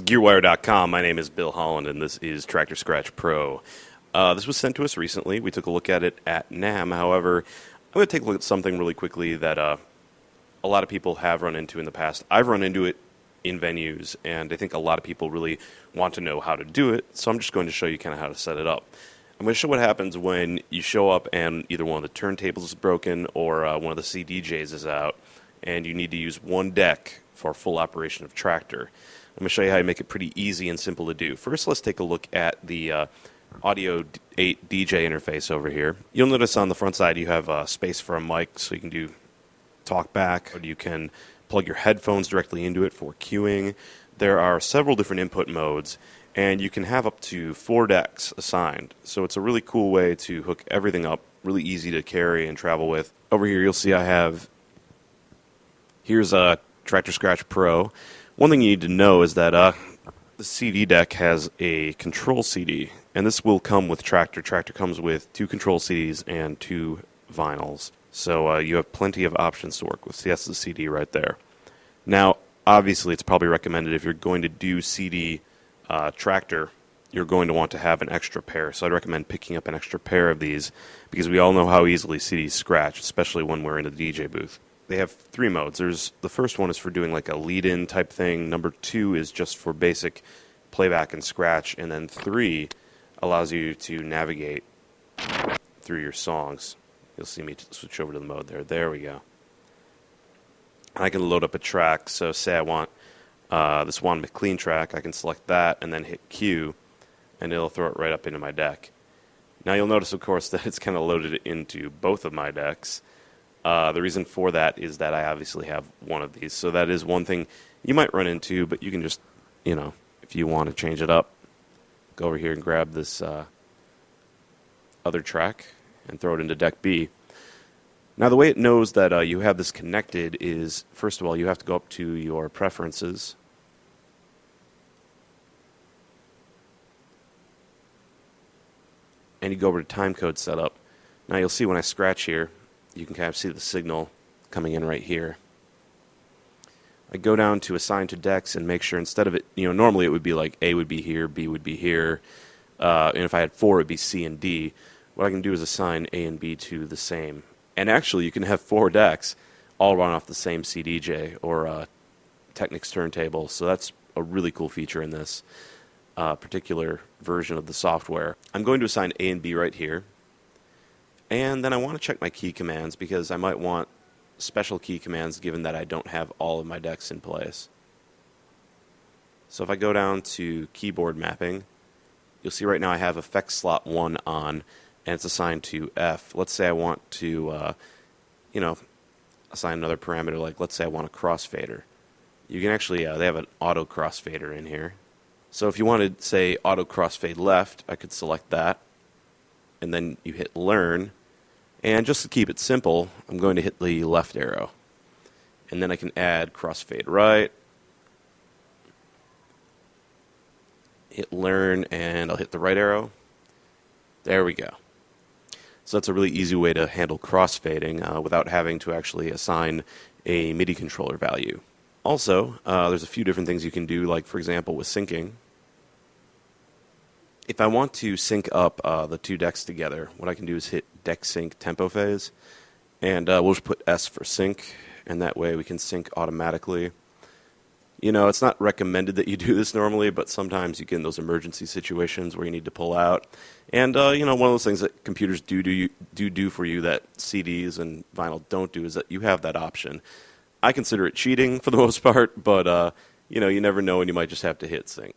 GearWire.com. My name is Bill Holland, and this is Tractor Scratch Pro. This was sent to us recently. We took a look at it at NAMM. However, I'm going to take a look at something really quickly that a lot of people have run into in the past. I've run into it in venues, and I think a lot of people really want to know how to do it, so I'm just going to show you kind of how to set it up. I'm going to show what happens when you show up and either one of the turntables is broken or one of the CDJs is out, and you need to use one deck for full operation of Traktor. I'm going to show you how to make it pretty easy and simple to do. First, let's take a look at the Audio 8 DJ interface over here. You'll notice on the front side you have space for a mic, so you can do talk back, or you can plug your headphones directly into it for cueing. There are several different input modes, and you can have up to 4 decks assigned. So it's a really cool way to hook everything up, really easy to carry and travel with. Over here you'll see here's a Tractor Scratch Pro. One thing you need to know is that the CD deck has a control CD, and this will come with Traktor. Traktor comes with 2 control CDs and 2 vinyls. So you have plenty of options to work with. See, that's the CD right there. Now, obviously, it's probably recommended if you're going to do CD Traktor, you're going to want to have an extra pair. So I'd recommend picking up an extra pair of these, because we all know how easily CDs scratch, especially when we're in a DJ booth. They have 3 modes. The first one is for doing like a lead-in type thing. Number 2 is just for basic playback and scratch. And then 3 allows you to navigate through your songs. You'll see me switch over to the mode there. There we go. I can load up a track. So say I want this Juan McLean track. I can select that and then hit Q, and it'll throw it right up into my deck. Now you'll notice, of course, that it's kind of loaded into both of my decks. The reason for that is that I obviously have one of these. So that is one thing you might run into, but you can just, if you want to change it up, go over here and grab this other track and throw it into deck B. Now the way it knows that you have this connected is, first of all, you have to go up to your preferences. And you go over to timecode setup. Now you'll see when I scratch here, you can kind of see the signal coming in right here. I go down to assign to decks and make sure instead of it, normally it would be like A would be here, B would be here, and if I had 4 it would be C and D. What I can do is assign A and B to the same. And actually you can have 4 decks all run off the same CDJ or Technics turntable, so that's a really cool feature in this particular version of the software. I'm going to assign A and B right here. And then I want to check my key commands, because I might want special key commands given that I don't have all of my decks in place. So if I go down to keyboard mapping, you'll see right now I have effects slot 1 on, and it's assigned to F. Let's say I want to, assign another parameter, like let's say I want a crossfader. You can actually, they have an auto crossfader in here. So if you wanted, say, auto crossfade left, I could select that, and then you hit learn. And just to keep it simple, I'm going to hit the left arrow. And then I can add crossfade right. Hit learn, and I'll hit the right arrow. There we go. So that's a really easy way to handle crossfading without having to actually assign a MIDI controller value. Also, there's a few different things you can do, like, for example, with syncing. If I want to sync up the 2 decks together, what I can do is hit deck sync tempo phase, and we'll just put S for sync, and that way we can sync automatically. It's not recommended that you do this normally, but sometimes you get in those emergency situations where you need to pull out. And, one of those things that computers do for you that CDs and vinyl don't do is that you have that option. I consider it cheating for the most part, but, you never know, and you might just have to hit sync.